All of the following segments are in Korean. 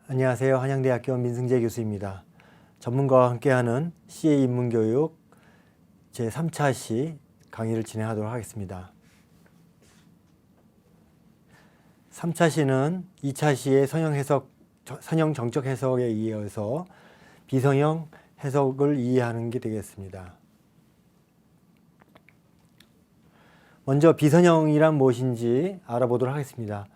안녕하세요. 한양대학교 민승재 교수입니다. 전문가와 함께하는 CA 입문교육 제3차 시 강의를 진행하도록 하겠습니다. 3차 시는 2차 시의 선형 정적 해석에 이어서 비선형 해석을 이해하는 게 되겠습니다. 먼저 비선형이란 무엇인지 알아보도록 하겠습니다.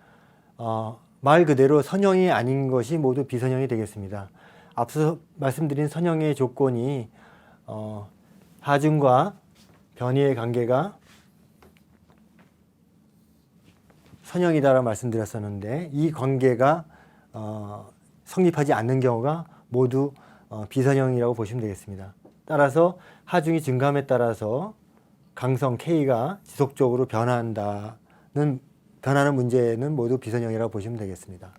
말 그대로 선형이 아닌 것이 모두 비선형이 되겠습니다. 앞서 말씀드린 선형의 조건이 하중과 변이의 관계가 선형이다라고 말씀드렸었는데, 이 관계가 성립하지 않는 경우가 모두 비선형이라고 보시면 되겠습니다. 따라서 하중이 증감에 따라서 강성 K가 지속적으로 변하는 문제는 모두 비선형이라고 보시면 되겠습니다.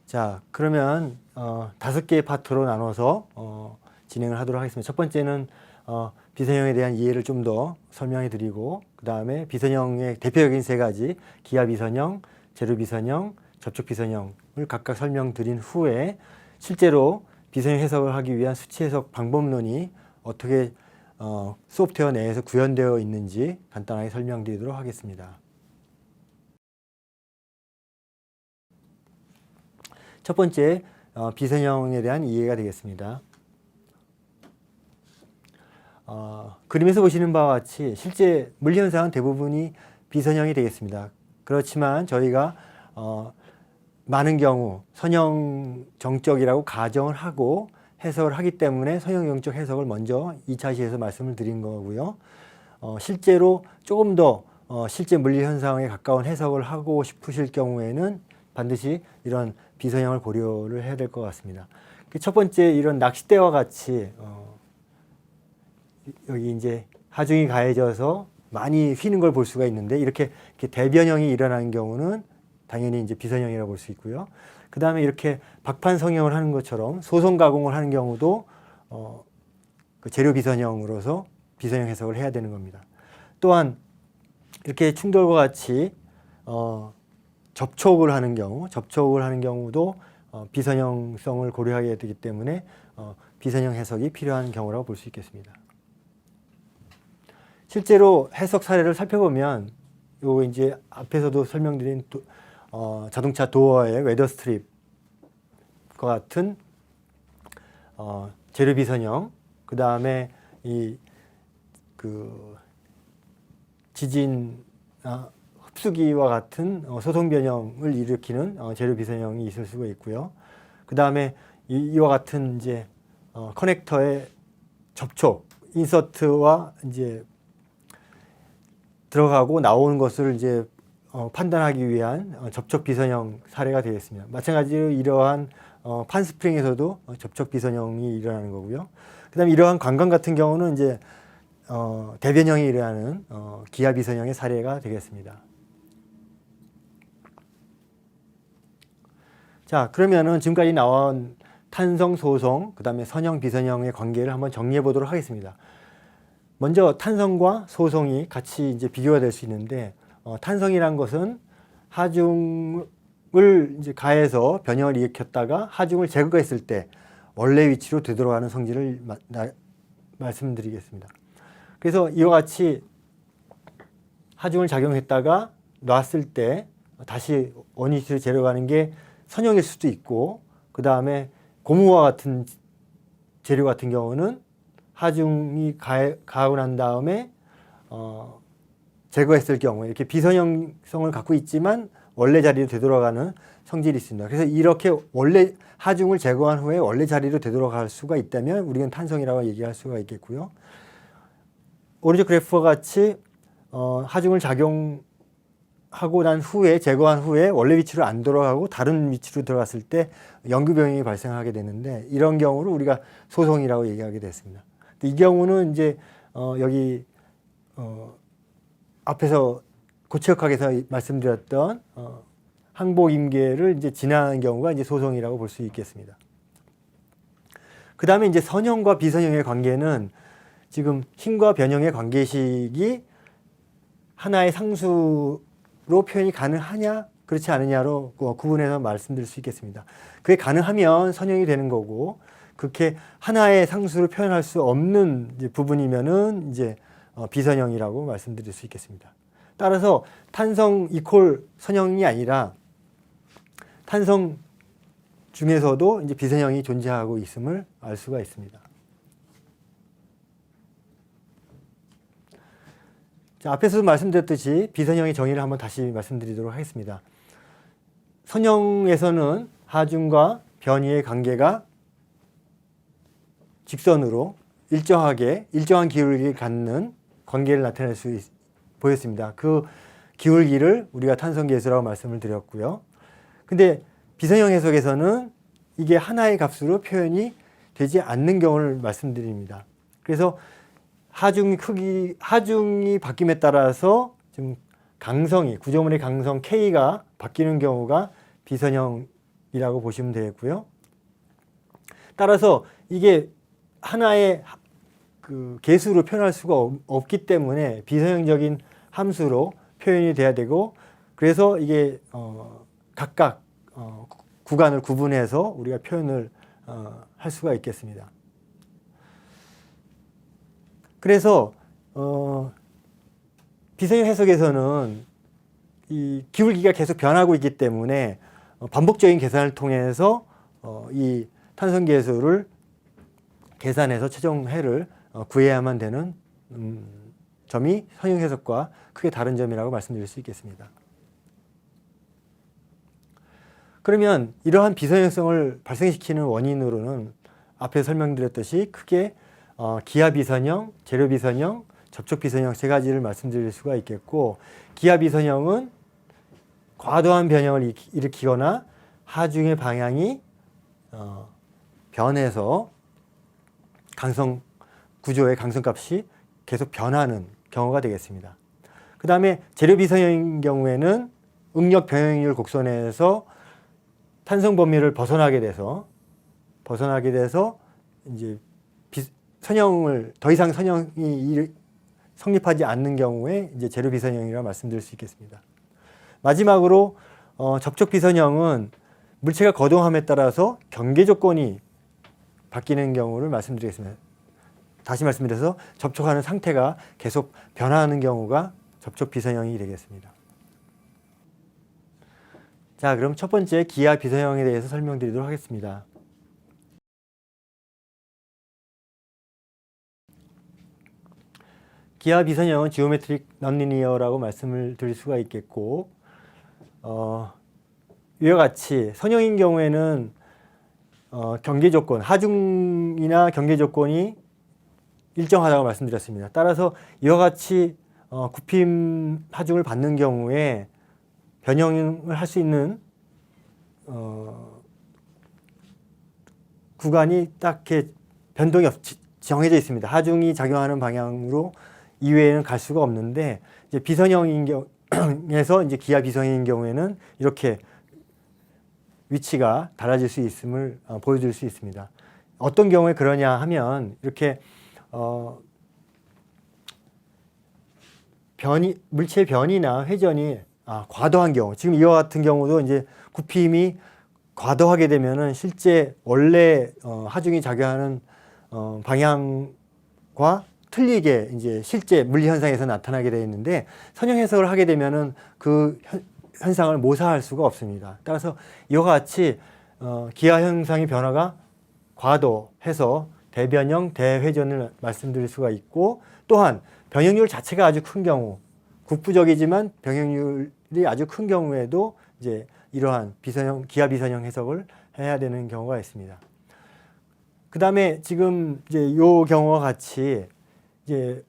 자, 그러면 5개의 파트로 나눠서 진행을 하도록 하겠습니다. 첫 번째는 비선형에 대한 이해를 좀 더 설명해 드리고, 그 다음에 비선형의 대표적인 3가지 기하 비선형, 재료 비선형, 접촉 비선형을 각각 설명드린 후에 실제로 비선형 해석을 하기 위한 수치 해석 방법론이 어떻게 소프트웨어 내에서 구현되어 있는지 간단하게 설명드리도록 하겠습니다. 첫 번째, 비선형에 대한 이해가 되겠습니다. 그림에서 보시는 바와 같이 실제 물리현상은 대부분이 비선형이 되겠습니다. 그렇지만 저희가 많은 경우 선형 정적이라고 가정을 하고 해석을 하기 때문에 선형 정적 해석을 먼저 2차 시에서 말씀을 드린 거고요. 실제로 조금 더 실제 물리현상에 가까운 해석을 하고 싶으실 경우에는 반드시 이런 비선형을 고려를 해야 될 것 같습니다. 첫 번째, 이런 낚싯대와 같이 여기 이제 하중이 가해져서 많이 휘는 걸 볼 수가 있는데, 이렇게 대변형이 일어나는 경우는 당연히 이제 비선형이라고 볼 수 있고요. 그 다음에 이렇게 박판 성형을 하는 것처럼 소송 가공을 하는 경우도 그 재료 비선형으로서 비선형 해석을 해야 되는 겁니다. 또한 이렇게 충돌과 같이 접촉을 하는 경우도 비선형성을 고려하게 되기 때문에 비선형 해석이 필요한 경우라고 볼 수 있겠습니다. 실제로 해석 사례를 살펴보면 요 이제 앞에서도 설명드린 자동차 도어의 웨더 스트립과 같은 재료 비선형, 그 다음에 지진 흡수기와 같은 소송 변형을 일으키는 재료 비선형이 있을 수가 있고요. 그 다음에 이와 같은 이제 커넥터의 접촉, 인서트와 이제 들어가고 나오는 것을 이제 판단하기 위한 접촉 비선형 사례가 되겠습니다. 마찬가지로 이러한 판 스프링에서도 접촉 비선형이 일어나는 거고요. 그다음에 이러한 관광 같은 경우는 이제 대변형이 일어나는 기하 비선형의 사례가 되겠습니다. 자, 그러면은 지금까지 나온 탄성, 소성, 그다음에 선형, 비선형의 관계를 한번 정리해 보도록 하겠습니다. 먼저 탄성과 소성이 같이 이제 비교가 될 수 있는데, 탄성이란 것은 하중을 이제 가해서 변형을 일으켰다가 하중을 제거했을 때 원래 위치로 되돌아가는 성질을 말씀드리겠습니다. 그래서 이와 같이 하중을 작용했다가 놨을 때 다시 원위치로 데려가는 게 선형일 수도 있고, 그 다음에 고무와 같은 재료 같은 경우는 하중이 가하고 난 다음에 제거했을 경우 이렇게 비선형성을 갖고 있지만 원래 자리로 되돌아가는 성질이 있습니다. 그래서 이렇게 원래 하중을 제거한 후에 원래 자리로 되돌아갈 수가 있다면 우리는 탄성이라고 얘기할 수가 있겠고요. 오른쪽 그래프와 같이 하중을 작용하고 난 후에 제거한 후에 원래 위치로 안 돌아가고 다른 위치로 들어갔을 때 영구 변형이 발생하게 되는데, 이런 경우를 우리가 소성이라고 얘기하게 됐습니다. 이 경우는 이제 여기 앞에서 고체역학에서 말씀드렸던 항복 임계를 이제 지나는 경우가 이제 소성이라고 볼 수 있겠습니다. 그 다음에 이제 선형과 비선형의 관계는 지금 힘과 변형의 관계식이 하나의 상수로 표현이 가능하냐, 그렇지 않느냐로 구분해서 말씀드릴 수 있겠습니다. 그게 가능하면 선형이 되는 거고, 그렇게 하나의 상수를 표현할 수 없는 이제 부분이면은 이제 비선형이라고 말씀드릴 수 있겠습니다. 따라서 탄성 이퀄 선형이 아니라 탄성 중에서도 이제 비선형이 존재하고 있음을 알 수가 있습니다. 자, 앞에서도 말씀드렸듯이 비선형의 정의를 한번 다시 말씀드리도록 하겠습니다. 선형에서는 하중과 변이의 관계가 직선으로 일정한 기울기를 갖는 관계를 나타낼 수 보였습니다. 그 기울기를 우리가 탄성계수라고 말씀을 드렸고요. 근데 비선형 해석에서는 이게 하나의 값으로 표현이 되지 않는 경우를 말씀드립니다. 그래서 하중이 바뀜에 따라서 지금 강성이, 구조물의 강성 K가 바뀌는 경우가 비선형이라고 보시면 되겠고요. 따라서 이게 하나의 그 계수로 표현할 수가 없기 때문에 비선형적인 함수로 표현이 돼야 되고, 그래서 이게 각각 구간을 구분해서 우리가 표현을 할 수가 있겠습니다. 그래서 비선형 해석에서는 이 기울기가 계속 변하고 있기 때문에 반복적인 계산을 통해서 이 탄성계수를 계산해서 최종 해를 구해야만 되는 점이 선형 해석과 크게 다른 점이라고 말씀드릴 수 있겠습니다. 그러면 이러한 비선형성을 발생시키는 원인으로는 앞에 설명드렸듯이 크게 기하 비선형, 재료 비선형, 접촉 비선형 세 가지를 말씀드릴 수가 있겠고, 기하 비선형은 과도한 변형을 일으키거나 하중의 방향이 변해서 구조의 강성값이 계속 변하는 경우가 되겠습니다. 그 다음에 재료 비선형인 경우에는 응력 변형률 곡선에서 탄성 범위를 벗어나게 돼서 이제 더 이상 선형이 성립하지 않는 경우에 이제 재료 비선형이라고 말씀드릴 수 있겠습니다. 마지막으로 접촉 비선형은 물체가 거동함에 따라서 경계 조건이 바뀌는 경우를 말씀드리겠습니다. 다시 말씀드려서 접촉하는 상태가 계속 변화하는 경우가 접촉 비선형이 되겠습니다. 자, 그럼 첫 번째 기하 비선형에 대해서 설명드리도록 하겠습니다. 기하 비선형은 지오메트릭 넌리니어라고 말씀을 드릴 수가 있겠고, 이와 같이 선형인 경우에는 경계 조건, 하중이나 경계 조건이 일정하다고 말씀드렸습니다. 따라서 이와 같이 굽힘 하중을 받는 경우에 변형을 할 수 있는 구간이 딱 이렇게 변동이 정해져 있습니다. 하중이 작용하는 방향으로 이외에는 갈 수가 없는데, 이제 비선형인 경우에서 이제 기하 비선형인 경우에는 이렇게 위치가 달라질 수 있음을 보여줄 수 있습니다. 어떤 경우에 그러냐 하면 이렇게 물체의 변이나 회전이 과도한 경우, 지금 이와 같은 경우도 이제 굽힘이 과도하게 되면은 실제 원래 하중이 작용하는 방향과 틀리게 이제 실제 물리 현상에서 나타나게 되어 있는데, 선형 해석을 하게 되면은 그 현상을 모사할 수가 없습니다. 따라서 이와 같이 기하 현상의 변화가 과도해서 대변형, 대회전을 말씀드릴 수가 있고, 또한 변형률 자체가 아주 큰 경우, 국부적이지만 변형률이 아주 큰 경우에도 이제 이러한 기하 비선형 해석을 해야 되는 경우가 있습니다. 그 다음에 지금 이제 이 경우와 같이 이제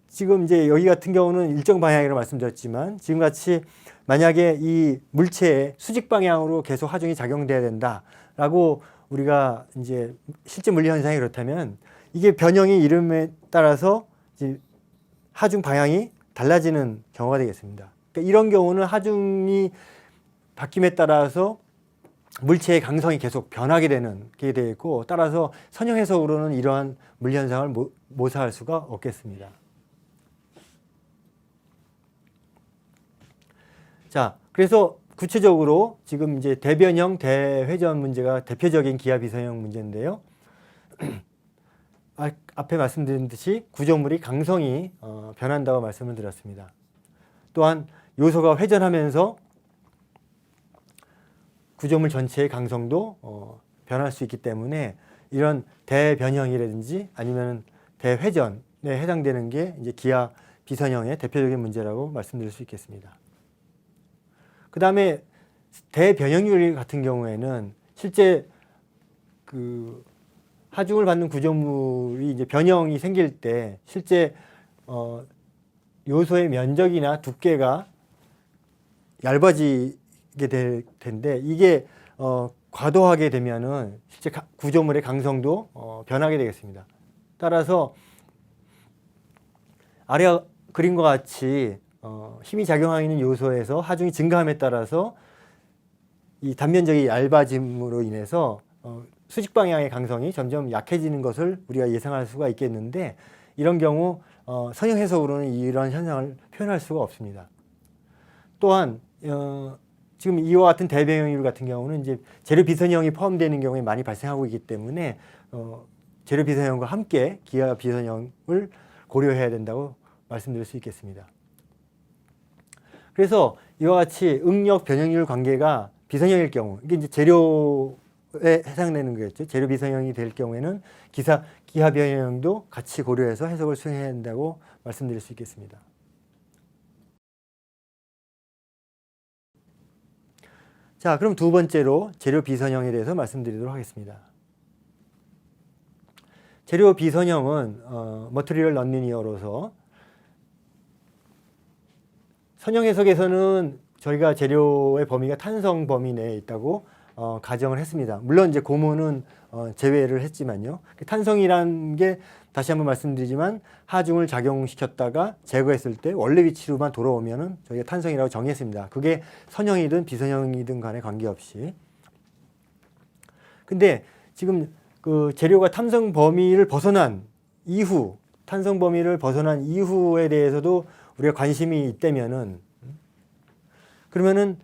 지금 이제 여기 같은 경우는 일정 방향이라고 말씀드렸지만, 지금 같이 만약에 이 물체의 수직 방향으로 계속 하중이 작용돼야 된다라고 우리가 이제 실제 물리 현상이 그렇다면, 이게 변형의 이름에 따라서 이제 하중 방향이 달라지는 경우가 되겠습니다. 그러니까 이런 경우는 하중이 바뀜에 따라서 물체의 강성이 계속 변하게 되는 게 되고, 따라서 선형 해석으로는 이러한 물리 현상을 모사할 수가 없겠습니다. 자, 그래서 구체적으로 지금 이제 대변형, 대회전 문제가 대표적인 기하 비선형 문제인데요. 앞에 말씀드린 듯이 구조물이 강성이 변한다고 말씀을 드렸습니다. 또한 요소가 회전하면서 구조물 전체의 강성도 변할 수 있기 때문에 이런 대변형이라든지 아니면 대회전에 해당되는 게 이제 기하 비선형의 대표적인 문제라고 말씀드릴 수 있겠습니다. 그 다음에 대변형률 같은 경우에는 실제 그 하중을 받는 구조물이 이제 변형이 생길 때 실제 요소의 면적이나 두께가 얇아지게 될 텐데 이게 과도하게 되면은 실제 구조물의 강성도 변하게 되겠습니다. 따라서 아래 그림과 같이 힘이 작용하는 요소에서 하중이 증가함에 따라서 이 단면적이 얇아짐으로 인해서 수직 방향의 강성이 점점 약해지는 것을 우리가 예상할 수가 있겠는데 이런 경우 선형 해석으로는 이런 현상을 표현할 수가 없습니다. 또한 지금 이와 같은 대변형률 같은 경우는 이제 재료 비선형이 포함되는 경우에 많이 발생하고 있기 때문에 재료 비선형과 함께 기하 비선형을 고려해야 된다고 말씀드릴 수 있겠습니다. 그래서 이와 같이 응력 변형률 관계가 비선형일 경우 이게 이제 재료에 해당되는 거겠죠. 재료 비선형이 될 경우에는 기하 변형도 같이 고려해서 해석을 수행해야 한다고 말씀드릴 수 있겠습니다. 자, 그럼 두 번째로 재료 비선형에 대해서 말씀드리도록 하겠습니다. 재료 비선형은 머티리얼 넌리니어로서 선형 해석에서는 저희가 재료의 범위가 탄성 범위 내에 있다고 가정을 했습니다. 물론 이제 고무는 제외를 했지만요. 탄성이란 게 다시 한번 말씀드리지만 하중을 작용시켰다가 제거했을 때 원래 위치로만 돌아오면은 저희가 탄성이라고 정의했습니다. 그게 선형이든 비선형이든 간에 관계없이. 근데 지금 그 재료가 탄성 범위를 벗어난 이후, 탄성 범위를 벗어난 이후에 대해서도 우리가 관심이 있다면은 그러면은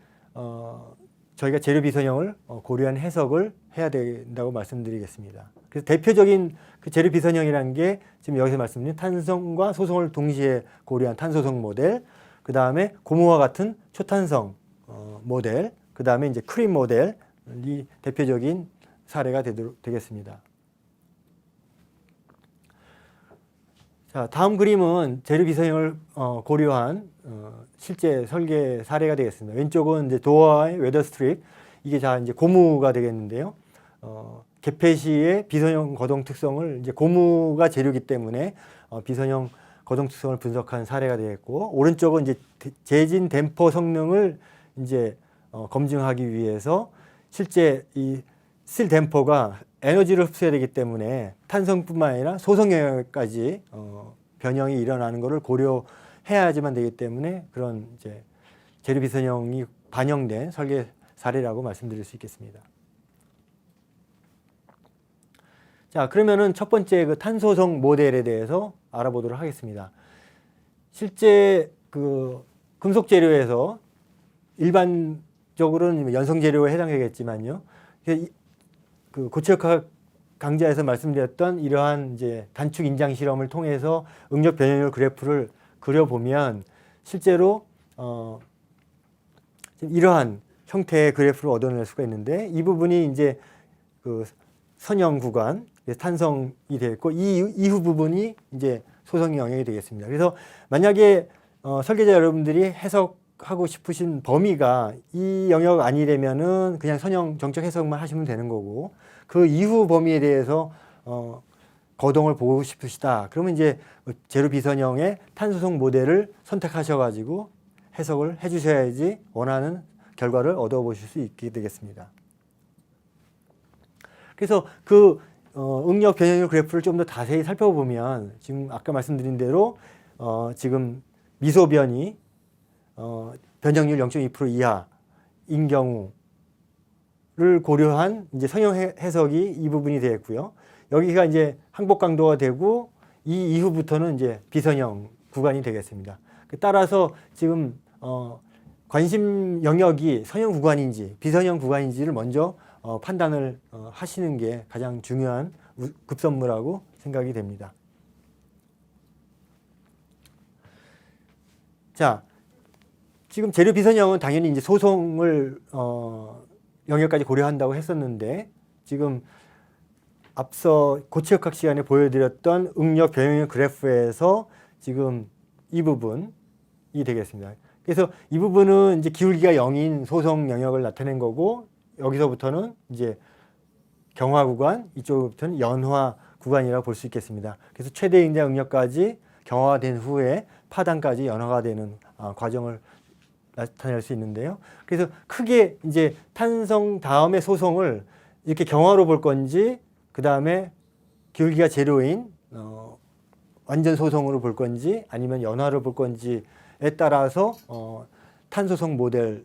저희가 재료 비선형을 고려한 해석을 해야 된다고 말씀드리겠습니다. 그래서 대표적인 그 재료 비선형이라는 게 지금 여기서 말씀드린 탄성과 소성을 동시에 고려한 탄소성 모델, 그 다음에 고무와 같은 초탄성 모델, 그 다음에 이제 크림 모델이 대표적인 사례가 되겠습니다. 자, 다음 그림은 재료 비선형을 고려한 실제 설계 사례가 되겠습니다. 왼쪽은 이제 도어의 웨더 스트립, 이게 다 이제 고무가 되겠는데요. 개폐 시의 비선형 거동 특성을 이제 고무가 재료이기 때문에 비선형 거동 특성을 분석한 사례가 되겠고, 오른쪽은 이제 재진 댐퍼 성능을 이제 검증하기 위해서 실제 이 스틸 댐퍼가 에너지를 흡수해야 되기 때문에 탄성뿐만 아니라 소성 영역까지 변형이 일어나는 것을 고려해야지만 되기 때문에 그런 이제 재료 비선형이 반영된 설계 사례라고 말씀드릴 수 있겠습니다. 자, 그러면은 첫 번째 그 탄소성 모델에 대해서 알아보도록 하겠습니다. 실제 그 금속 재료에서 일반적으로는 연성 재료에 해당되겠지만요. 그 고체역학 강좌에서 말씀드렸던 이러한 이제 단축 인장 실험을 통해서 응력 변형률 그래프를 그려보면 실제로 이러한 형태의 그래프를 얻어낼 수가 있는데 이 부분이 이제 그 선형 구간 탄성이 되겠고 이 이후 부분이 이제 소성 영역이 되겠습니다. 그래서 만약에 설계자 여러분들이 해석하고 싶으신 범위가 이 영역 아니라면은 그냥 선형 정적 해석만 하시면 되는 거고 그 이후 범위에 대해서 거동을 보고 싶으시다. 그러면 이제 제로 비선형의 탄소성 모델을 선택하셔가지고 해석을 해주셔야지 원하는 결과를 얻어보실 수 있게 되겠습니다. 그래서 그 응력 변형률 그래프를 좀 더 자세히 살펴보면 지금 아까 말씀드린 대로 지금 미소변이 변형률 0.2% 이하인 경우를 고려한 이제 성형 해석이 이 부분이 되겠고요. 여기가 이제 항복 강도가 되고 이 이후부터는 이제 비선형 구간이 되겠습니다. 따라서 지금 관심 영역이 선형 구간인지 비선형 구간인지를 먼저 판단을 하시는 게 가장 중요한 급선무라고 생각이 됩니다. 자, 지금 재료 비선형은 당연히 이제 소송을 영역까지 고려한다고 했었는데, 지금 앞서 고체역학 시간에 보여드렸던 응력 변형형 그래프에서 지금 이 부분이 되겠습니다. 그래서 이 부분은 이제 기울기가 0인 소송 영역을 나타낸 거고, 여기서부터는 이제 경화 구간, 이쪽부터는 연화 구간이라고 볼 수 있겠습니다. 그래서 최대 인자 응력까지 경화된 후에 파단까지 연화가 되는 과정을 나타낼 수 있는데요. 그래서 크게 이제 탄성 다음에 소송을 이렇게 경화로 볼 건지, 그 다음에 기울기가 제로인 완전 소송으로 볼 건지, 아니면 연화로 볼 건지에 따라서 탄소송 모델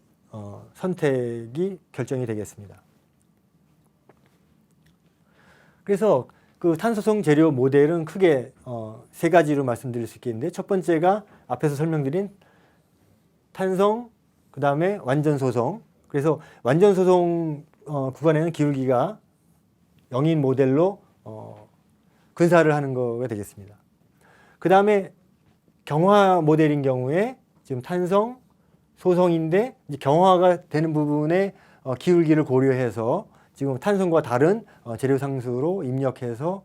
선택이 결정이 되겠습니다. 그래서 그 탄소송 재료 모델은 크게 세 가지로 말씀드릴 수 있겠는데, 첫 번째가 앞에서 설명드린 탄성, 그 다음에 완전 소송. 그래서 완전 소송 구간에는 기울기가 0인 모델로 근사를 하는 거가 되겠습니다. 그 다음에 경화 모델인 경우에 지금 탄성, 소송인데 이제 경화가 되는 부분에 기울기를 고려해서 지금 탄성과 다른 재료 상수로 입력해서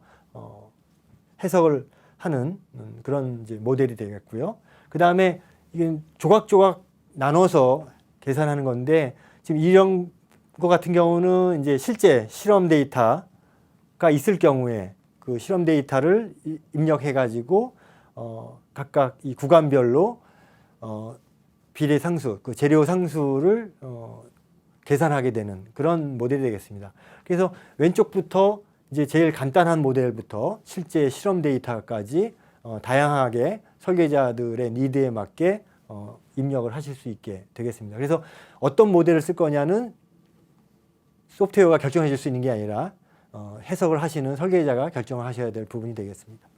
해석을 하는 그런 이제 모델이 되겠고요. 그 다음에 이건 조각조각 나눠서 계산하는 건데, 지금 이런 거 같은 경우는 이제 실제 실험 데이터가 있을 경우에 그 실험 데이터를 입력해 가지고 각각 이 구간별로 비례 상수, 그 재료 상수를 계산하게 되는 그런 모델이 되겠습니다. 그래서 왼쪽부터 이제 제일 간단한 모델부터 실제 실험 데이터까지 다양하게 설계자들의 니드에 맞게 입력을 하실 수 있게 되겠습니다. 그래서 어떤 모델을 쓸 거냐는 소프트웨어가 결정해 줄 수 있는 게 아니라 해석을 하시는 설계자가 결정을 하셔야 될 부분이 되겠습니다.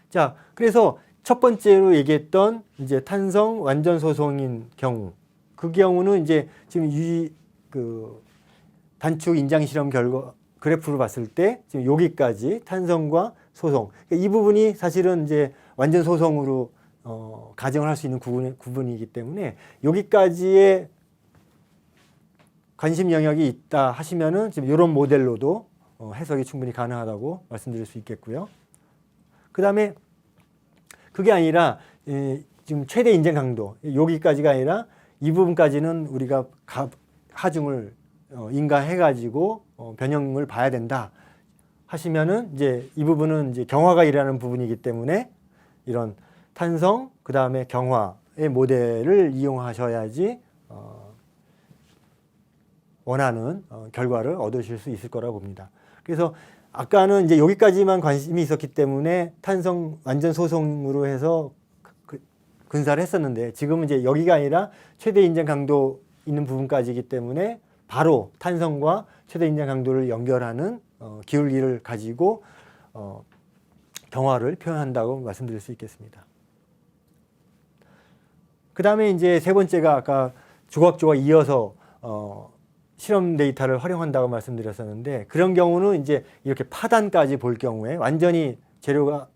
자, 그래서 첫 번째로 얘기했던 이제 탄성 완전 소송인 경우, 그 경우는 이제 지금 그 단축 인장 실험 결과 그래프로 봤을 때 지금 여기까지 탄성과 소송, 그러니까 이 부분이 사실은 이제 완전 소송으로 가정을 할 수 있는 구분이기 때문에 여기까지의 관심 영역이 있다 하시면은 지금 이런 모델로도 해석이 충분히 가능하다고 말씀드릴 수 있겠고요. 그 다음에 그게 아니라 지금 최대 인증 강도 여기까지가 아니라 이 부분까지는 우리가 하중을 인가해 가지고 변형을 봐야 된다 하시면은 이제 이 부분은 이제 경화가 일어나는 부분이기 때문에 이런 탄성 그 다음에 경화의 모델을 이용하셔야지 원하는 결과를 얻으실 수 있을 거라고 봅니다. 그래서 아까는 이제 여기까지만 관심이 있었기 때문에 탄성 완전 소송으로 해서 근사를 했었는데, 지금은 이제 여기가 아니라 최대 인정 강도 있는 부분까지이기 때문에 바로 탄성과 최대 인정 강도를 연결하는 기울기를 가지고 경화를 표현한다고 말씀드릴 수 있겠습니다. 그 다음에 이제 세 번째가 아까 조각조각 이어서 실험 데이터를 활용한다고 말씀드렸었는데, 그런 경우는 이제 이렇게 파단까지 볼 경우에 완전히 재료가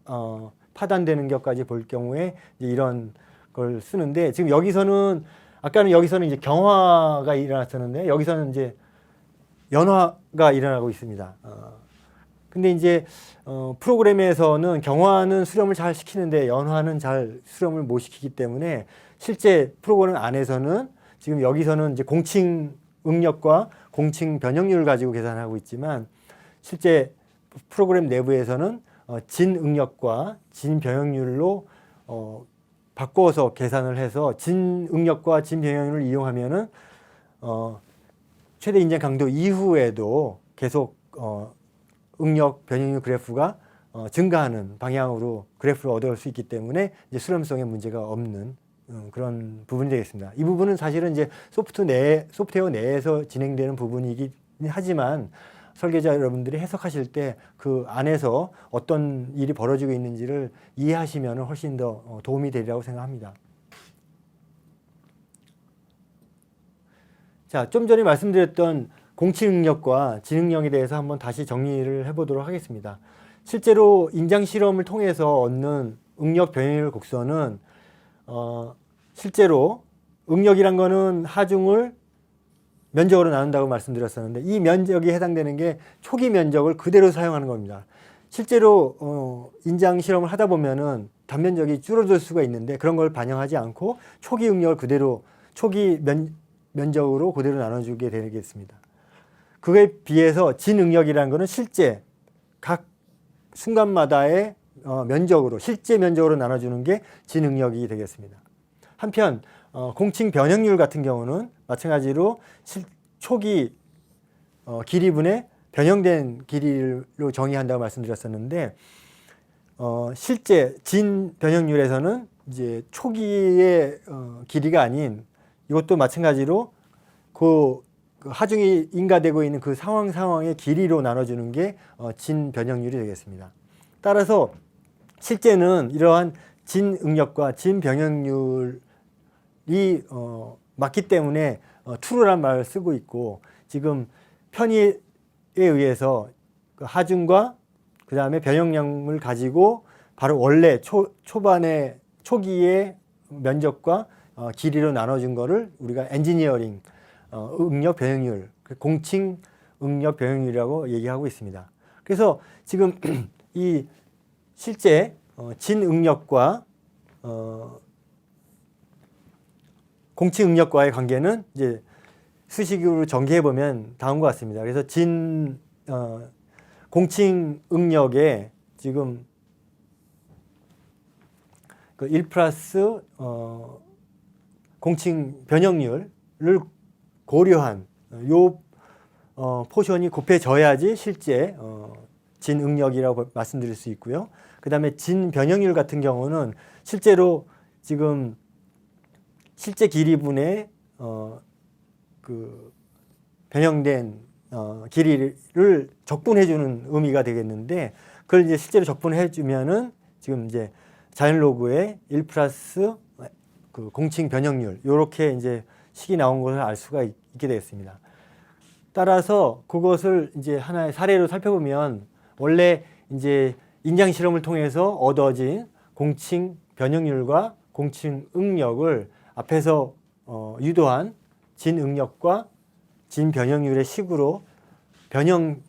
파단되는 것까지 볼 경우에 이제 이런 걸 쓰는데, 지금 여기서는 아까는 여기서는 이제 경화가 일어났었는데 여기서는 이제 연화가 일어나고 있습니다. 근데 이제 프로그램에서는 경화는 수렴을 잘 시키는데 연화는 잘 수렴을 못 시키기 때문에 실제 프로그램 안에서는 지금 여기서는 이제 공칭 응력과 공칭 변형률을 가지고 계산하고 있지만, 실제 프로그램 내부에서는 진 응력과 진 변형률로 바꿔서 계산을 해서 진 응력과 진 변형률을 이용하면은 최대 인정 강도 이후에도 계속 응력 변형률 그래프가 증가하는 방향으로 그래프를 얻어올 수 있기 때문에 이제 수렴성에 문제가 없는 그런 부분이 되겠습니다. 이 부분은 사실은 이제 소프트웨어 내에서 진행되는 부분이긴 하지만 설계자 여러분들이 해석하실 때 그 안에서 어떤 일이 벌어지고 있는지를 이해하시면 훨씬 더 도움이 되리라고 생각합니다. 자, 좀 전에 말씀드렸던 공치응력과 진응력에 대해서 한번 다시 정리를 해보도록 하겠습니다. 실제로 인장 실험을 통해서 얻는 응력 변형률 곡선은 실제로 응력이란 거는 하중을 면적으로 나눈다고 말씀드렸었는데, 이 면적이 해당되는 게 초기 면적을 그대로 사용하는 겁니다. 실제로 인장 실험을 하다 보면은 단면적이 줄어들 수가 있는데, 그런 걸 반영하지 않고 초기 응력을 그대로 초기 면적으로 그대로 나눠주게 되겠습니다. 그에 비해서 진응력이라는 것은 실제 각 순간마다의 면적으로, 실제 면적으로 나눠주는 게 진응력이 되겠습니다. 한편 공칭 변형률 같은 경우는 마찬가지로 초기 길이분의 변형된 길이로 정의한다고 말씀드렸었는데, 실제 진 변형률에서는 이제 초기의 길이가 아닌, 이것도 마찬가지로 그 하중이 인가되고 있는 그 상황의 길이로 나눠주는 게 진 변형률이 되겠습니다. 따라서 실제는 이러한 진 응력과 진 변형률이 맞기 때문에 true란 말을 쓰고 있고, 지금 편의에 의해서 그 하중과 그 다음에 변형량을 가지고 바로 원래 초반의 초기의 면적과 길이로 나눠준 거를 우리가 엔지니어링 응력 변형률, 공칭 응력 변형률이라고 얘기하고 있습니다. 그래서 지금 이 실제 진응력과 공칭응력과의 관계는 이제 수식으로 전개해 보면 다음과 같습니다. 그래서 공칭응력에 지금 그 1 플러스 공칭 변형률을 고려한 요 포션이 곱해져야지 실제 진응력이라고 말씀드릴 수 있고요. 그 다음에 진변형률 같은 경우는 실제로 지금 실제 길이분의 그 변형된 길이를 적분해주는 의미가 되겠는데, 그걸 이제 실제로 적분해주면은 지금 이제 자연로그의 1 플러스 그 공칭 변형률, 요렇게 이제 식이 나온 것을 알 수가 있게 되겠습니다. 따라서 그것을 이제 하나의 사례로 살펴보면, 원래 이제 인장 실험을 통해서 얻어진 공칭 변형률과 공칭 응력을 앞에서 유도한 진응력과 진변형률의 식으로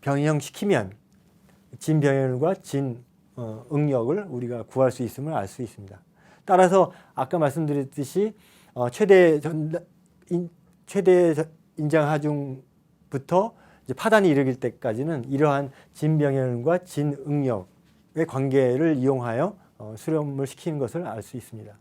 변형시키면 진변형률과 진응력을 우리가 구할 수 있음을 알 수 있습니다. 따라서 아까 말씀드렸듯이 최대 인장 하중부터 이제 파단이 이르길 때까지는 이러한 진변형률과 진응력의 관계를 이용하여 수렴을 시키는 것을 알 수 있습니다.